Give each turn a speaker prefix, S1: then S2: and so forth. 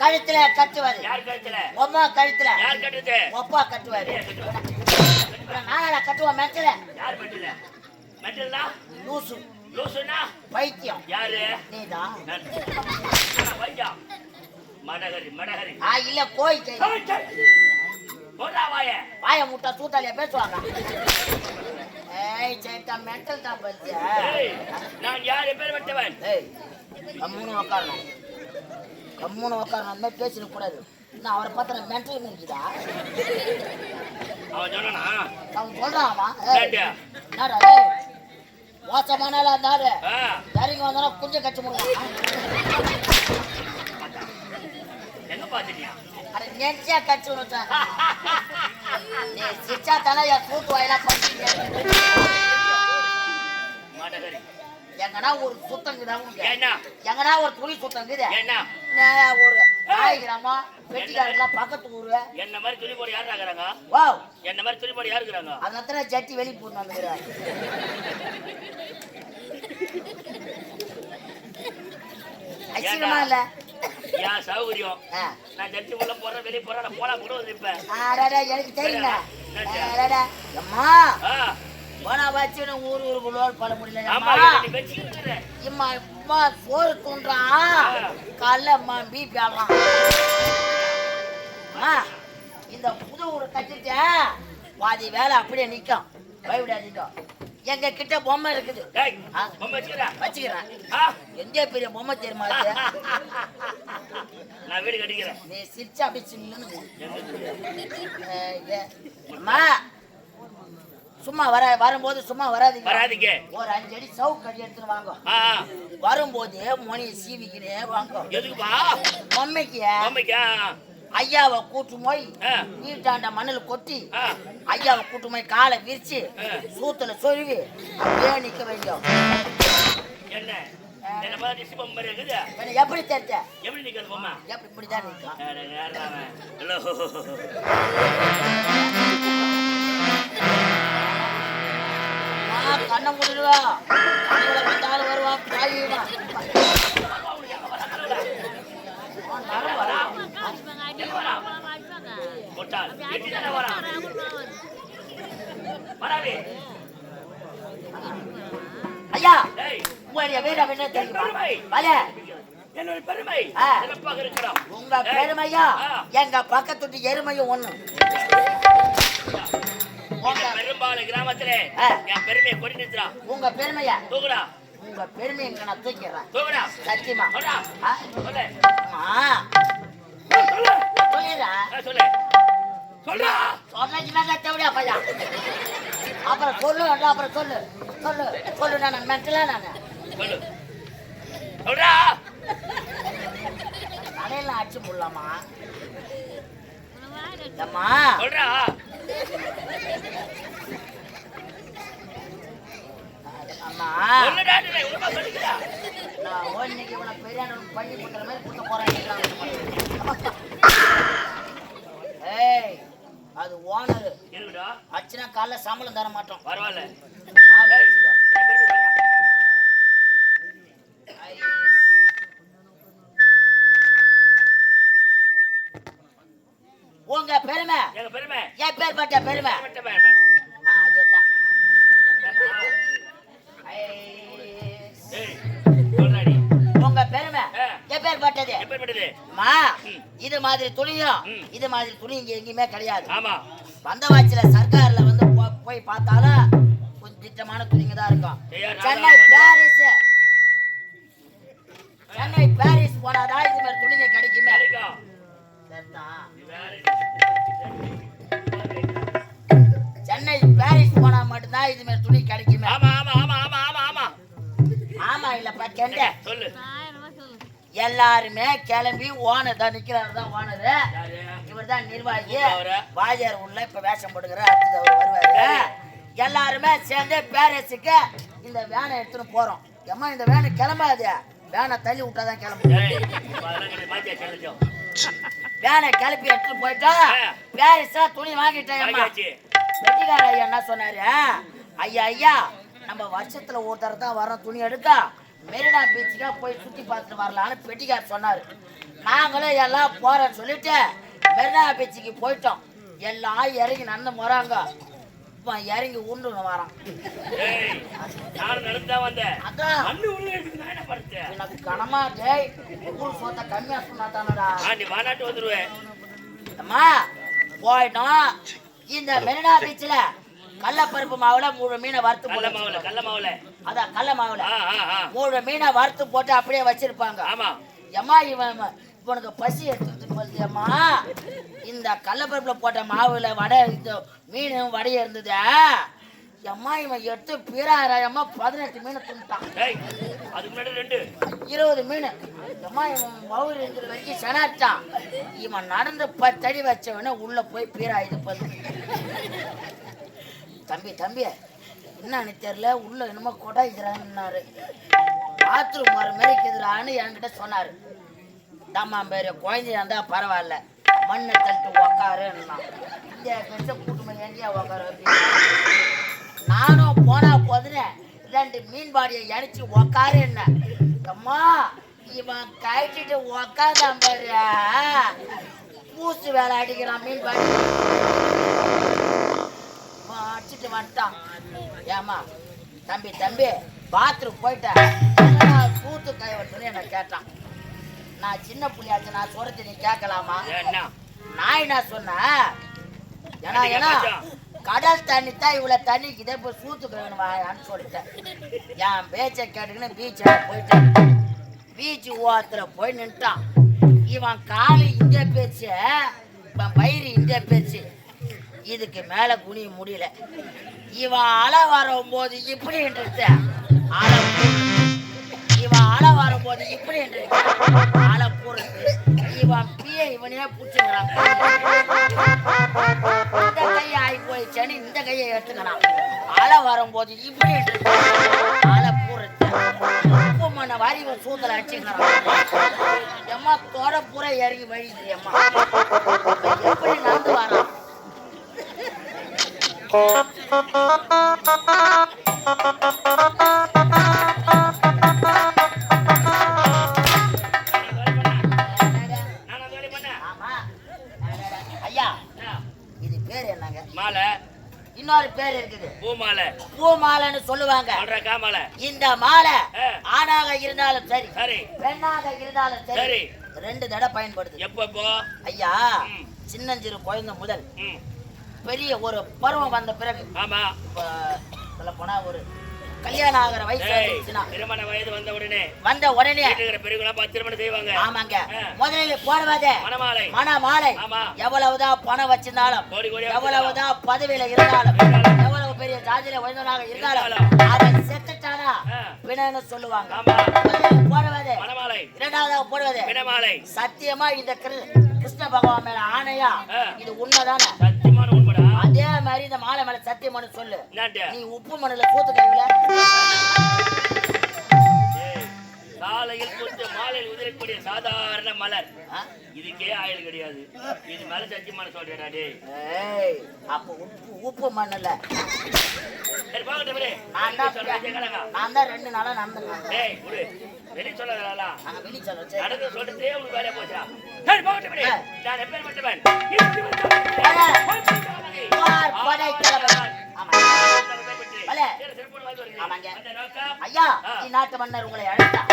S1: கழுத்துல கட்டுவாரு. யார் கழுத்துல? அம்மா கழுத்துல. யார் கட்டுது? அப்பா கட்டுவாரு. நானா கட்டுவேன் மெட்டல. யார் மெட்டல? மெட்டல்னா லூசு. லூசுனா பைத்தியம். யாரு? நீதான். பைத்தியம். மடகரி மடகரி. இல்ல கோய் கை. போடா வாயே. வாய முட்டா சூட்டாலியா பேசுவாங்க. ஏய் சேட்டா மெட்டல் தான் பத்தியா. நான் யார் பேர் வெட்டவன்? ஏய் கம்முனு உட்காரணும். கம்முனு உட்காரணும். அந்த மாதிரி பேசிட கூடாது. நான் அவரை பார்த்தா மென்டல் இருக்குதா? அவன் சொன்னா அவன் சொல்றான். அவன் என்னடா மோசமானால இருந்தாரு இறங்கி வந்தானா கொஞ்சம் கட்சி முடியும். எங்க பாத்துட்டியா? அட நெச்சா கட்சி விட்டான். நீ சிச்சா தானே என் கூட்டு வாயிலாம் பண்ணிட்டீங்க. எங்கன்னா ஒரு சுத்தங்குதா எங்கன்னா ஒரு துணி சுத்தங்குது ஒரு காய்கிறாமா வெட்டிக்காரங்களா பக்கத்து ஊரு என்ன மாதிரி துணி போட யாரு இருக்கிறாங்க? வா என்ன மாதிரி துணி போட யாரு இருக்கிறாங்க? அதனால ஜட்டி வெளியே போட்டு வந்துக்கிறாரு. இல்ல ஏன் சௌகரியம் நான் ஜட்டி உள்ள போறேன் வெளியே போறேன் போனா கூட இப்ப எனக்கு தெரியல. அம்மா போனா வச்சு ஊர் ஊருக்குள்ள பல முடியல. இம்மா இம்மா சோறு தூண்டான் காலைல அம்மா பிபி ஆகலாம். இந்த புது ஊரை கட்டிட்டேன் பாதி வேலை அப்படியே நிற்கும். பயவிடாதீங்க. எங்க கிட்ட பொம்மை இருக்குது. வச்சுக்கிறேன். எந்த பெரிய பொம்மை தெரியுமா? நான் வீடு கட்டிக்கிறேன். நீ சிரிச்சா அப்படி சின்ன அம்மா சும்மா வரும்போது சும்மா வராதீங்க. ஒரு 5 அடி சவுக்கு அடி எடுத்துட்டு வாங்க. வரும்போது மொனியை சீவிக்கினே வாங்க. எதுக்குப்பா? பொம்மைக்கு ஐயாவை கூட்டு போய் வீட்டாண்ட மண்ணில் கொட்டி ஐயாவை கூட்டு போய் காலை விரிச்சு சூத்துல சொருவி அப்படியே நிக்க வைக்கும். எப்படி தெரிஞ்ச? எப்படி நிக்கிறது பொம்மை? எப்படி இப்படிதான் நிற்கும். கண்ண முடிவா வந்தாலும் வருவான் பாயுவான். ஐயா உங்களுடைய வீர என்ன தெரியுமா? என்னோட பெருமை சிறப்பாக இருக்கிறோம். உங்க பெருமையா எங்க பக்கத்து எருமையும் ஒண்ணு. பெரும்பாலும் கிராமத்திலே என் பெருமையை கொண்டு நிறுத்துறா. உங்க பெருமையா தூக்குடா. உங்க பெருமையை எங்க நான் தூக்கிறேன். தூக்குடா சத்தியமா. சொல்லு சொல்லு சொல்லு சொல்ல தேவையா பையா? அப்புறம் சொல்லு அப்புறம் சொல்லு சொல்லு சொல்லு. நான் மென்டலா நான் சொல்லு சொல்றா. தலையெல்லாம் அடிச்சு போடலாமா? அம்மா சொல்றா. அம்மா
S2: சொல்லுடா நீ உண்மை சொல்லிக்கடா.
S1: நான் இன்னைக்கு இவனை பெரியானவன் பண்ணி குத்துற மாதிரி குத்த போறேன். ஏய் அது ஓனர்
S2: இருக்குடா.
S1: அச்சனா காலைல சம்பளம் தர மாட்டோம்.
S2: பரவாயில்ல.
S1: உங்க பெருமை
S2: எங்க பெருமை
S1: என் பேர் பட்ட பெருமை
S2: பெருமை
S1: அதேதான். உங்க பெருமை எப்பேர் பட்டது மா இது மாதிரி துணியும் இது மாதிரி துணி இங்க எங்கேயுமே கிடையாது.
S2: ஆமா
S1: வந்தவாச்சில சர்க்கார்ல வந்து போய் பார்த்தாலும் கொஞ்சம் திட்டமான துணிங்க தான் இருக்கும். சென்னை பாரிஸ் போனாதான் இது மாதிரி துணிங்க கிடைக்குமே. சென்னை பாரிஸ் போனா மட்டும்தான் இது மாதிரி துணி கிடைக்குமே.
S2: ஆமா ஆமா ஆமா ஆமா ஆமா ஆமா
S1: ஆமா இல்லப்பா கெண்ட
S2: சொல்லு.
S1: எல்லாருமே கிளம்பி ஓனர் தான் நிக்கிறாரு தான் ஓனரு. இவர் தான் நிர்வாகி. வாஜர் உள்ள இப்ப வேஷம் போட்டுக்கிற அடுத்தது அவர் வருவாரு. எல்லாருமே சேர்ந்து பாரிஸுக்கு இந்த வேனை எடுத்துன்னு போறோம். ஏம்மா இந்த வேனை கிளம்பாது, வேனை தள்ளி விட்டாதான் கிளம்பும். வேனை கிளப்பி எடுத்துட்டு போயிட்டோம். பாரிஸா துணி வாங்கிட்டேன். வெட்டிக்கார ஐயா என்ன சொன்னாரு, ஐயா ஐயா நம்ம வருஷத்துல ஒருத்தர் தான் வரோம் துணி எடுக்க, மெரினா பீச்சுக்கா போய் சுத்தி பார்த்துட்டு வரலான்னு பெட்டிக்கார் சொன்னாரு. நாங்களும் எல்லாம் போறோம்னு சொல்லிட்டு மெரினா பீச்சுக்கு போயிட்டோம். எல்லாம் இறங்கி நடந்து போறாங்க. இப்போ இறங்கி உண்டு வரோம். எனக்கு கனமா டேய் ஊர் சொத்த கம்மியா சொன்னா தானடா
S2: வந்துருவேன்.
S1: அம்மா போயிட்டோம். இந்த மெரினா பீச்ல கடலப்பருப்பு மாவுல 3 மீனை வறுத்து
S2: கடல மாவுல
S1: அதான் கடல மாவுல 3 மீனை வறுத்து போட்டு அப்படியே வச்சிருப்பாங்க. எம்மா இவனுக்கு பசி எடுத்துட்டு அம்மா இந்த கடலப்பருப்புல போட்ட மாவுல வடை மீனும் வடையும் இருந்தது. எம்மா இவன் எடுத்து பீராயிரம்மா 18 மீனை துண்டான். 20 மீன். எம்மா இவன் மவுர் இருக்கிற வரைக்கும் செனாட்டான். இவன் நடந்து 10 அடி வச்சவன உள்ள போய் பீராயுது பண்ணு. தம்பி தம்பி என்னன்னு தெரியல, உள்ள என்னமோ கொடாய்க்கிறான்னாரு. பாத்ரூம் வர மாதிரி இருக்குதுறான்னு என்கிட்ட சொன்னாரு. தாம்மா பேரு குழந்தையா இருந்தா பரவாயில்ல, மண்ணை தள்ளிட்டு உக்காருன்னா. இந்த கஷ்ட கூட்டுமை எங்கேயா உக்காரு அப்படின்னு நானும் போனா போதுன்னு 2 மீன் பாடியை இணைச்சி உக்காரு என்ன. அம்மா இவன் கட்டிட்டு உக்காதான் பாரு, பூசு வேலை அடிக்கிறான் மீன் பாடி அடிச்சுட்டு வந்துட்டான். ஏமா தம்பி தம்பி பாத்ரூம் போயிட்டேன் சூத்து கை வச்சுன்னு என்ன கேட்டான். நான் சின்ன புள்ளியாச்சு, நான் சொல்றது நீ கேட்கலாமா? நான் என்ன சொன்னேன், ஏன்னா கடல் தண்ணி தான் இவ்வளவு தண்ணிக்கு இதே போய் சூத்து கழுவணும் சொல்லிட்டேன். என் பேச்சை கேட்டுக்கின்னு பீச்சில் போயிட்டேன். பீச்சு ஓரத்துல போய் நின்ட்டான். இவன் காலு இந்த பேச்சு, இவன் வயிறு இந்த பேச்சு, இதுக்கு மேல குனிய முடியல. இவன் அலை வரும்போது இப்படி இவன் அலை வரும்போது இப்படி அலை போறது. இவன் பிய இவனே பிடிச்சுக்கிறான். இந்த கையை ஆகி போயிடுச்சேன்னு இந்த கையை எடுத்துக்கிறான். அலை வரும்போது இப்படி அலை போறது. உப்பு மண்ணை வாரி இவன் சூத்துல அடிச்சுக்கிறான். எம்மா தோட பூரா இறங்கி வழிது. எம்மா எப்படி நடந்து வரான். ஐயா இது பேர் என்னங்க?
S2: மாலை.
S1: இன்னொரு பேர் இருக்குது
S2: பூமாலை.
S1: பூமாலைன்னு சொல்லுவாங்க. இந்த மாலை ஆணாக இருந்தாலும் சரி பெண்ணாக இருந்தாலும் சரி 2 தடவை பயன்படுது.
S2: எப்போ
S1: ஐயா சின்னஞ்சிறு குழந்தை முதல் பெரிய ஒரு பருவம் வந்த பிறகு, சொல்ல போனா ஒரு கல்யாணம் ஆகிற வயசு
S2: திருமண வயது
S1: வந்த உடனே
S2: திருமணம் செய்வாங்க.
S1: ஆமாங்க. முதலில் போடுவது மணமாலை. எவ்வளவுதான் பணம் வச்சிருந்தாலும், எவ்வளவுதான் பதவியில இருந்தாலும், எவ்வளவு பெரிய ஜாதியில உயர்ந்தவனாக இருந்தாலும் அவன் செத்துட்டானா பிணன்னு சொல்லுவாங்க. போடுவது இரண்டாவதாக போடுவது. சத்தியமா இந்த கிருஷ்ண பகவான் மேல ஆணையா இது உண்மைதானே?
S2: சத்தியமான உண்மைடா.
S1: அதே மாதிரி இந்த மாலை மேல சத்தியம் பண்ணு சொல்லு.
S2: என்னட்டு?
S1: நீ உப்பு மண்ணுல பூத்து கையில
S2: காலையில் பூத்து மாலையில் உதிரக்கூடிய சாதாரண மலர். இதுக்கே ஆயில் கிடையாது. இது மேல சத்தியமான சொல்றேடா டேய்.
S1: ஏய் அப்ப உப்பு மண்ணுல
S2: சரி பாக்கட்டும் விடு.
S1: நான் தான் 2 நாளா நடந்துறேன்.
S2: டேய் விடு. வெளி சொல்லறடா.
S1: நான் வெளி சொல்றேன். சரி.
S2: நடந்து சொல்றதே உங்களுக்கு வேலையா போச்சா? சரி பாக்கட்டும் விடு. நான் எப்பேர் மட்டும்
S1: படை தளபதி. ஆமா. ஐயா, நாட்டு மன்னர் உங்களை அழைத்தார்.